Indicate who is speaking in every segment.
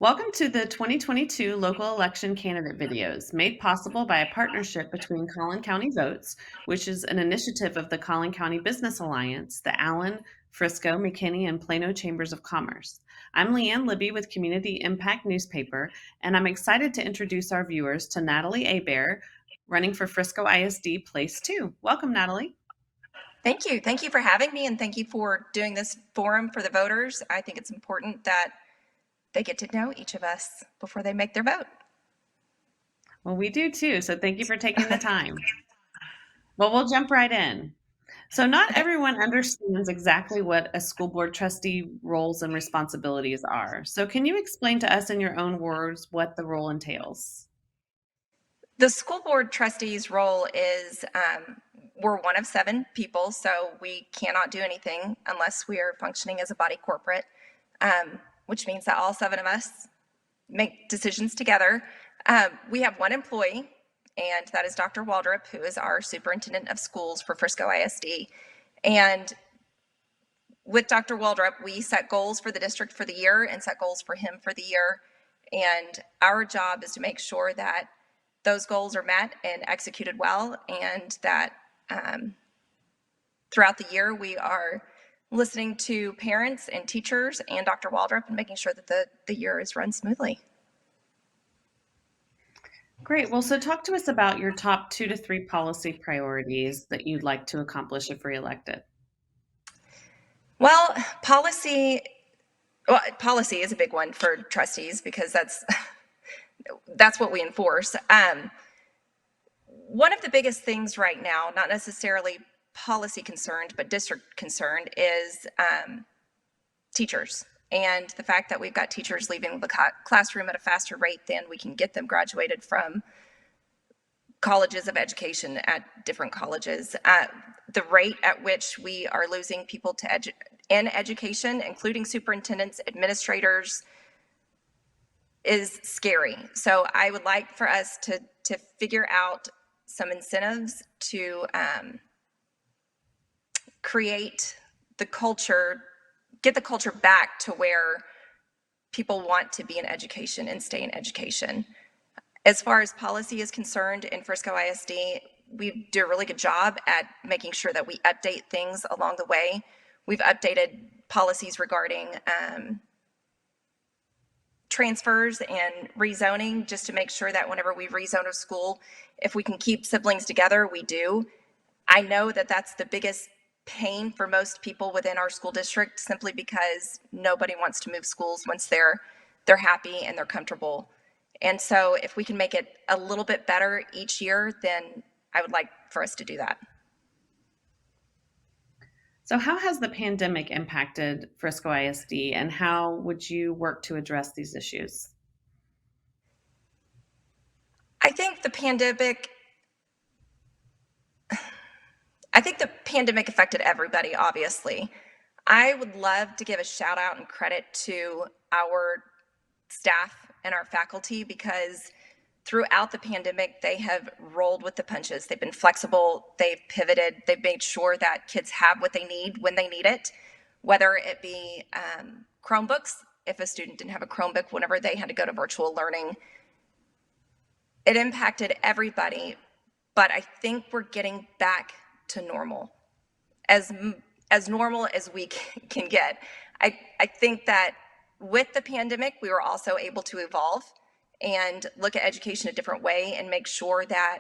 Speaker 1: Welcome to the 2022 local election candidate videos, made possible by a partnership between Collin County Votes, which is an initiative of the Collin County Business Alliance, the Allen, Frisco, McKinney, and Plano Chambers of Commerce. I'm Leanne Libby with Community Impact Newspaper, and I'm excited to introduce our viewers to Natalie Hebert, running for Frisco ISD Place 2. Welcome, Natalie.
Speaker 2: Thank you. Thank you for having me, and thank you for doing this forum for the voters. I think it's important that they get to know each of us before they make their vote.
Speaker 1: Well, we do too, so thank you for taking the time. Well, we'll jump right in. So, not
Speaker 2: Okay.
Speaker 1: everyone understands exactly what a school board trustee roles and responsibilities are. So, can you explain to us in your own words what the role entails?
Speaker 2: The school board trustee's role is we're one of 7 people, so we cannot do anything unless we are functioning as a body corporate, which means that all 7 of us make decisions together. We have 1 employee, and that is Dr. Waldrop, who is our superintendent of schools for Frisco ISD. And with Dr. Waldrop, we set goals for the district for the year and set goals for him for the year. And our job is to make sure that those goals are met and executed well, and that throughout the year we are listening to parents and teachers and Dr. Waldrop and making sure that the year is run smoothly.
Speaker 1: Great. Well, so talk to us about your top 2 to 3 policy priorities that you'd like to accomplish if reelected.
Speaker 2: Well, policy is a big one for trustees because that's what we enforce. One of the biggest things right now, not necessarily policy concerned, but district concerned, is teachers. And the fact that we've got teachers leaving the classroom at a faster rate than we can get them graduated from colleges of education at different colleges. The rate at which we are losing people in education, including superintendents, administrators, is scary. So I would like for us to figure out some incentives to create the culture, get the culture back to where people want to be in education and stay in education. As far as policy is concerned in Frisco ISD, we do a really good job at making sure that we update things along the way. We've updated policies regarding transfers and rezoning, just to make sure that whenever we rezone a school, if we can keep siblings together, we do. I know that that's the biggest pain for most people within our school district, simply because nobody wants to move schools once they're happy and they're comfortable. And so if we can make it a little bit better each year, then I would like for us to do that.
Speaker 1: So, how has the pandemic impacted Frisco ISD, and how would you work to address these issues?
Speaker 2: I think the pandemic affected everybody, obviously. I would love to give a shout out and credit to our staff and our faculty, because throughout the pandemic, they have rolled with the punches. They've been flexible, they've pivoted, they've made sure that kids have what they need when they need it, whether it be Chromebooks, if a student didn't have a Chromebook whenever they had to go to virtual learning. It impacted everybody, but I think we're getting back to normal, as normal as we can get. I think that with the pandemic, we were also able to evolve and look at education a different way and make sure that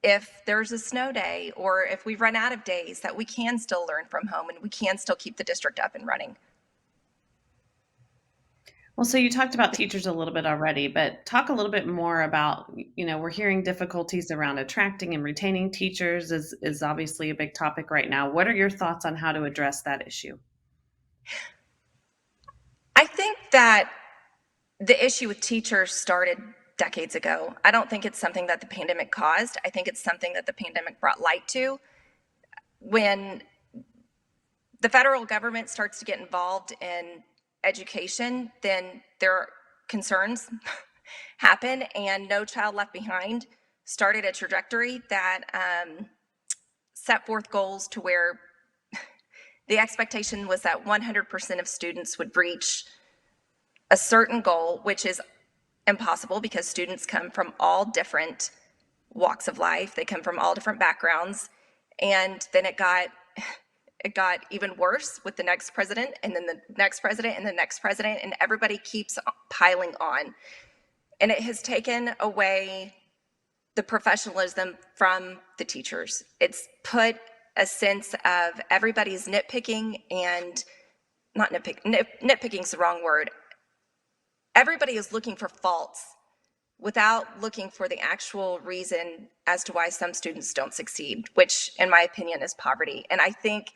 Speaker 2: if there's a snow day or if we run out of days, that we can still learn from home and we can still keep the district up and running.
Speaker 1: Well, so you talked about teachers a little bit already, but talk a little bit more about, we're hearing difficulties around attracting and retaining teachers is obviously a big topic right now. What are your thoughts on how to address that issue?
Speaker 2: I think that the issue with teachers started decades ago. I don't think it's something that the pandemic caused. I think it's something that the pandemic brought light to. When the federal government starts to get involved in education, then there are concerns happen, and No Child Left Behind started a trajectory that set forth goals to where the expectation was that 100% of students would reach a certain goal, which is impossible because students come from all different walks of life. They come from all different backgrounds. And then it got even worse with the next president, and then the next president, and the next president, and everybody keeps piling on. And it has taken away the professionalism from the teachers. It's put a sense of everybody's nitpicking, and not nitpicking's the wrong word. Everybody is looking for faults without looking for the actual reason as to why some students don't succeed, which in my opinion is poverty. And I think,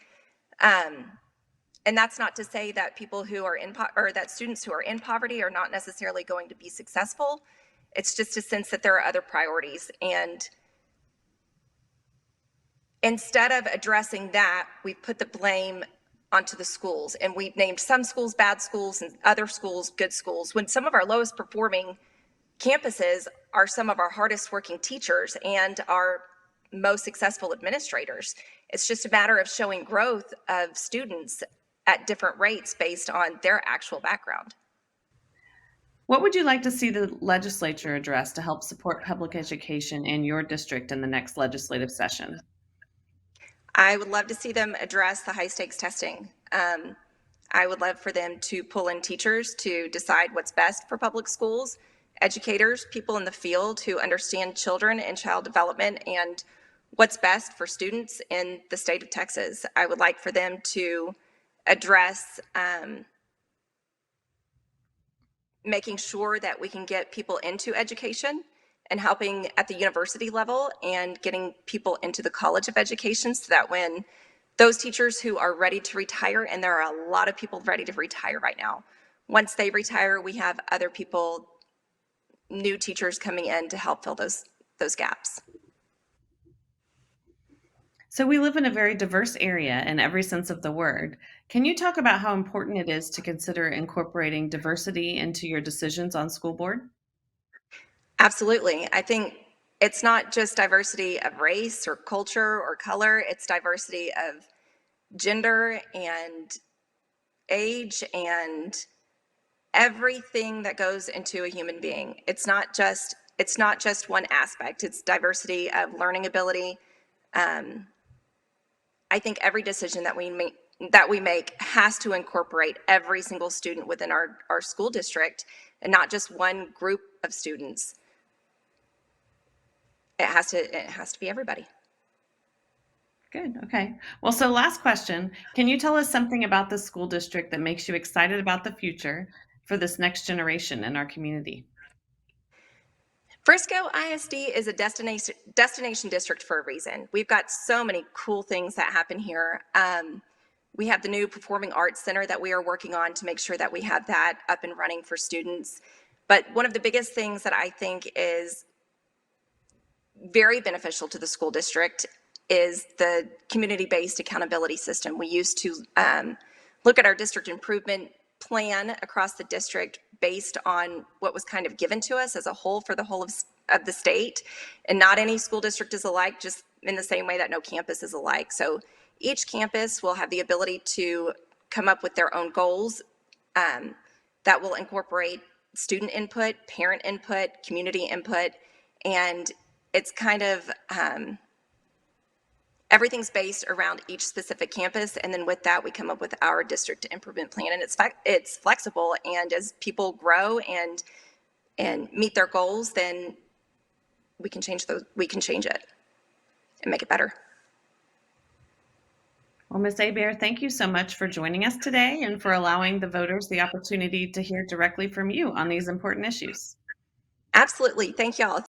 Speaker 2: and that's not to say that people who are or that students who are in poverty are not necessarily going to be successful. It's just a sense that there are other priorities. And instead of addressing that, we've put the blame onto the schools, and we've named some schools bad schools and other schools good schools, when some of our lowest performing campuses are some of our hardest working teachers and our most successful administrators. It's just a matter of showing growth of students at different rates based on their actual background.
Speaker 1: What would you like to see the legislature address to help support public education in your district in the next legislative session?
Speaker 2: I would love to see them address the high stakes testing. I would love for them to pull in teachers to decide what's best for public schools, educators, people in the field who understand children and child development and what's best for students in the state of Texas. I would like for them to address making sure that we can get people into education and helping at the university level and getting people into the College of Education, so that when those teachers who are ready to retire, and there are a lot of people ready to retire right now, once they retire, we have other people, new teachers coming in to help fill those gaps.
Speaker 1: So we live in a very diverse area in every sense of the word. Can you talk about how important it is to consider incorporating diversity into your decisions on school board?
Speaker 2: Absolutely. I think it's not just diversity of race or culture or color, it's diversity of gender and age and everything that goes into a human being. It's not just one aspect. It's diversity of learning ability. I think every decision that we make has to incorporate every single student within our school district, and not just one group of students. It has to be everybody.
Speaker 1: Good. Okay. Well, so last question. Can you tell us something about the school district that makes you excited about the future for this next generation in our community?
Speaker 2: Frisco ISD is a destination district for a reason. We've got so many cool things that happen here. We have the new Performing Arts Center that we are working on to make sure that we have that up and running for students. But one of the biggest things that I think is very beneficial to the school district is the community-based accountability system. We used to look at our district improvement plan across the district based on what was kind of given to us as a whole for the whole of the state. And not any school district is alike, just in the same way that no campus is alike. So each campus will have the ability to come up with their own goals that will incorporate student input, parent input, community input, and it's kind of everything's based around each specific campus, and then with that we come up with our district improvement plan, and it's flexible, and as people grow and meet their goals, then we can change it and make it better.
Speaker 1: Well, Ms. Hebert, thank you so much for joining us today and for allowing the voters the opportunity to hear directly from you on these important issues.
Speaker 2: Absolutely. Thank y'all.